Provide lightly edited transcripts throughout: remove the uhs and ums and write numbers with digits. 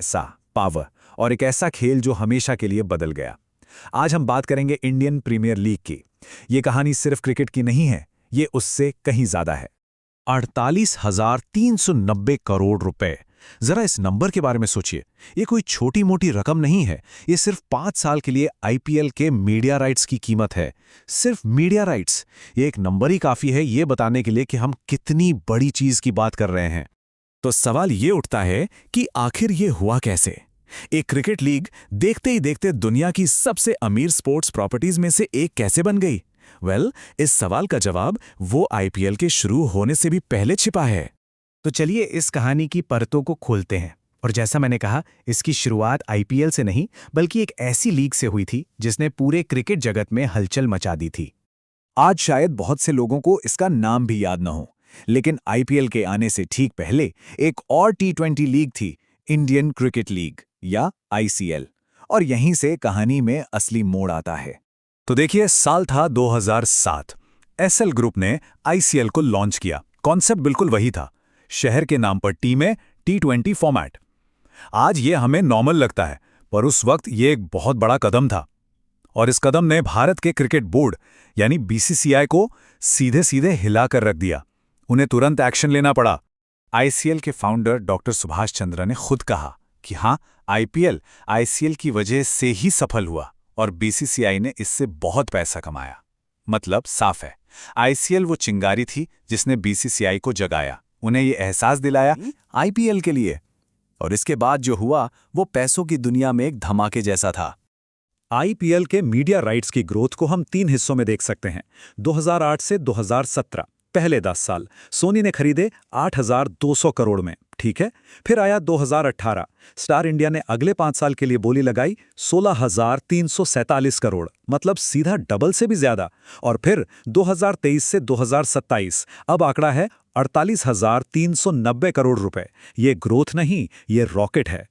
ऐसा पावर और एक ऐसा खेल जो हमेशा के लिए बदल गया। आज हम बात करेंगे इंडियन प्रीमियर लीग की। ये कहानी सिर्फ क्रिकेट की नहीं है, ये उससे कहीं ज्यादा है। 48,390 करोड़ रुपए। जरा इस नंबर के बारे में सोचिए। ये कोई छोटी मोटी रकम नहीं है। ये सिर्फ 5 साल के लिए आईपीएल के मीडिया राइट्स की कीमत है। सिर्फ मीडिया राइट्स। ये एक नंबर ही काफी है ये बताने के लिए कि हम कितनी बड़ी चीज की बात कर रहे हैं। तो सवाल ये उठता है कि आखिर ये हुआ कैसे? एक क्रिकेट लीग देखते ही देखते दुनिया की सबसे अमीर स्पोर्ट्स प्रॉपर्टीज में से एक कैसे बन गई? इस सवाल का जवाब वो आईपीएल के शुरू होने से भी पहले छिपा है। तो चलिए इस कहानी की परतों को खोलते हैं। और जैसा मैंने कहा, इसकी शुरुआत आईपीएल से नहीं बल्कि एक ऐसी लीग से हुई थी जिसने पूरे क्रिकेट जगत में हलचल मचा दी थी। आज शायद बहुत से लोगों को इसका नाम भी याद न हो, लेकिन आईपीएल के आने से ठीक पहले एक और टी20 लीग थी, इंडियन क्रिकेट लीग या आईसीएल। और यहीं से कहानी में असली मोड़ आता है। तो देखिए, साल था 2007। एसएल ग्रुप ने आईसीएल को लॉन्च किया। कॉन्सेप्ट बिल्कुल वही था, शहर के नाम पर टीमें, टी20 फॉर्मेट। आज ये हमें नॉर्मल लगता है, पर उस वक्त ये एक बहुत बड़ा कदम था। और इस कदम ने भारत के क्रिकेट बोर्ड यानी बीसीसीआई को सीधे सीधे हिला कर रख दिया। उन्हें तुरंत एक्शन लेना पड़ा। आईसीएल के फाउंडर डॉक्टर सुभाष चंद्र ने खुद कहा कि हाँ, आईपीएल आईसीएल की वजह से ही सफल हुआ और बीसीसीआई ने इससे बहुत पैसा कमाया। मतलब साफ है, आईसीएल वो चिंगारी थी जिसने बीसीसीआई को जगाया, उन्हें ये एहसास दिलाया आईपीएल के लिए। और इसके बाद जो हुआ वो पैसों की दुनिया में एक धमाके जैसा था। आईपीएल के मीडिया राइट्स की ग्रोथ को हम 3 हिस्सों में देख सकते हैं। 2008 से 2017, पहले 10 साल सोनी ने खरीदे 8,200 करोड़ में, ठीक है। फिर आया 2018, स्टार इंडिया ने अगले 5 साल के लिए बोली लगाई 16,347 करोड़, मतलब सीधा डबल से भी ज्यादा। और फिर 2023 से 2027 अब आंकड़ा है 48,390 करोड़ रुपए। ये ग्रोथ नहीं, ये रॉकेट है।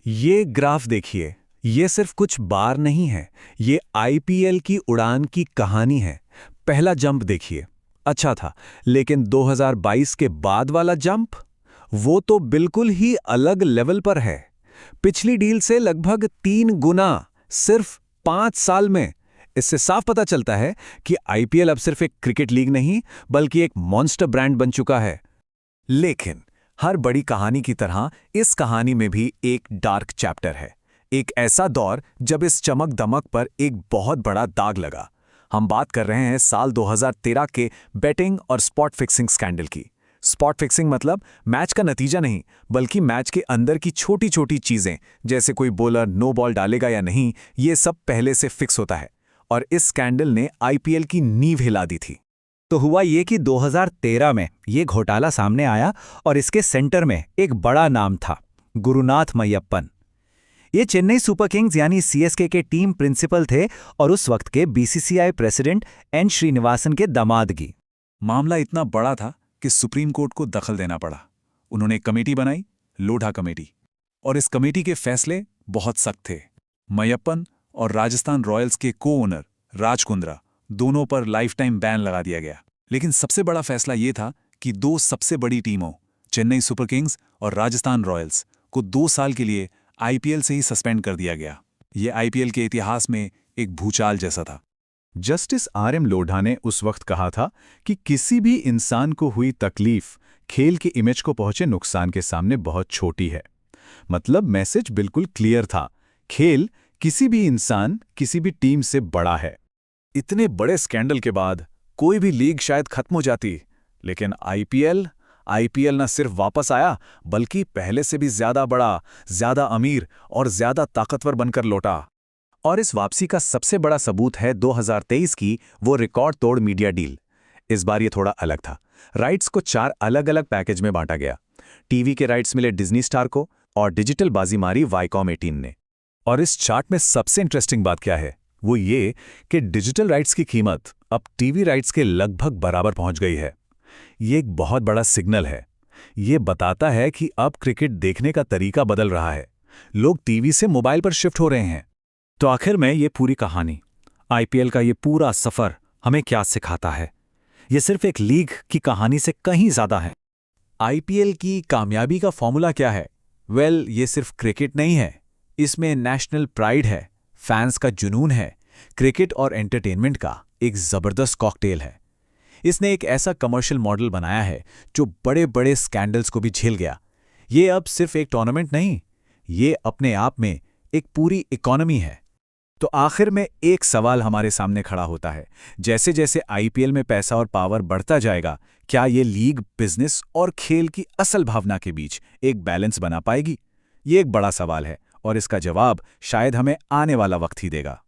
ये ग्राफ देखिए, ये सिर्फ कुछ बार नहीं है, ये आईपीएल की उड़ान की कहानी है। पहला जंप देखिए, अच्छा था, लेकिन 2022 के बाद वाला जंप, वो तो बिल्कुल ही अलग लेवल पर है। पिछली डील से लगभग 3 गुना सिर्फ 5 साल में। इससे साफ पता चलता है कि आईपीएल अब सिर्फ एक क्रिकेट लीग नहीं बल्कि एक मॉन्स्टर ब्रांड बन चुका है। लेकिन हर बड़ी कहानी की तरह इस कहानी में भी एक डार्क चैप्टर है। एक ऐसा दौर जब इस चमक दमक पर एक बहुत बड़ा दाग लगा। हम बात कर रहे हैं साल 2013 के बेटिंग और स्पॉट फिक्सिंग स्कैंडल की। स्पॉट फिक्सिंग मतलब मैच का नतीजा नहीं, बल्कि मैच के अंदर की छोटी छोटी चीजें, जैसे कोई बॉलर नो बॉल डालेगा या नहीं, ये सब पहले से फिक्स होता है। और इस स्कैंडल ने आईपीएल की नींव हिला दी थी। तो हुआ ये कि 2013 में ये घोटाला सामने आया और इसके सेंटर में एक बड़ा नाम था, गुरुनाथ मय्यप्पन। ये चेन्नई सुपर किंग्स यानी सीएसके के टीम प्रिंसिपल थे और उस वक्त के बीसीसीआई प्रेसिडेंट एन श्रीनिवासन के दामादगी। मामला इतना बड़ा था कि सुप्रीम कोर्ट को दखल देना पड़ा। उन्होंने एक कमेटी बनाई, लोढ़ा कमेटी, और इस कमेटी के फैसले बहुत सख्त थे। मय्यप्पन और राजस्थान रॉयल्स के को-ओनर राज कुंद्रा दोनों पर लाइफ टाइम बैन लगा दिया गया। लेकिन सबसे बड़ा फैसला ये था कि 2 सबसे बड़ी टीमों, चेन्नई सुपर किंग्स और राजस्थान रॉयल्स, को 2 साल के लिए आईपीएल से ही सस्पेंड कर दिया गया। ये आईपीएल के इतिहास में एक भूचाल जैसा था। जस्टिस आरएम लोढ़ा ने उस वक्त कहा था कि किसी भी इंसान को हुई तकलीफ खेल की इमेज को पहुंचे नुकसान के सामने बहुत छोटी है। मतलब मैसेज बिल्कुल क्लियर था, खेल किसी भी इंसान, किसी भी टीम से बड़ा है। इतने बड़े स्कैंडल के बाद कोई भी लीग शायद खत्म हो जाती, लेकिन आईपीएल न सिर्फ वापस आया बल्कि पहले से भी ज्यादा बड़ा, ज्यादा अमीर और ज्यादा ताकतवर बनकर लौटा। और इस वापसी का सबसे बड़ा सबूत है 2023 की वो रिकॉर्ड तोड़ मीडिया डील। इस बार ये थोड़ा अलग था। राइट्स को 4 अलग अलग पैकेज में बांटा गया। टीवी के राइट्स मिले डिज्नी स्टार को और डिजिटल बाजी मारी वाईकॉम 18 ने। और इस चार्ट में सबसे इंटरेस्टिंग बात क्या है, वो ये कि डिजिटल राइट्स की कीमत अब टीवी राइट्स के लगभग बराबर पहुंच गई है। ये एक बहुत बड़ा सिग्नल है। ये बताता है कि अब क्रिकेट देखने का तरीका बदल रहा है। लोग टीवी से मोबाइल पर शिफ्ट हो रहे हैं। तो आखिर में ये पूरी कहानी, आईपीएल का ये पूरा सफर हमें क्या सिखाता है? ये सिर्फ एक लीग की कहानी से कहीं ज्यादा है। आईपीएल की कामयाबी का फॉर्मूला क्या है? ये सिर्फ क्रिकेट नहीं है, इसमें नेशनल प्राइड है, फैंस का जुनून है, क्रिकेट और एंटरटेनमेंट का एक जबरदस्त कॉकटेल है। इसने एक ऐसा कमर्शियल मॉडल बनाया है जो बड़े बड़े स्कैंडल्स को भी झेल गया। ये अब सिर्फ एक टूर्नामेंट नहीं, ये अपने आप में एक पूरी इकोनॉमी है। तो आखिर में एक सवाल हमारे सामने खड़ा होता है, जैसे जैसे आईपीएल में पैसा और पावर बढ़ता जाएगा, क्या ये लीग बिजनेस और खेल की असल भावना के बीच एक बैलेंस बना पाएगी? ये एक बड़ा सवाल है और इसका जवाब शायद हमें आने वाला वक्त ही देगा।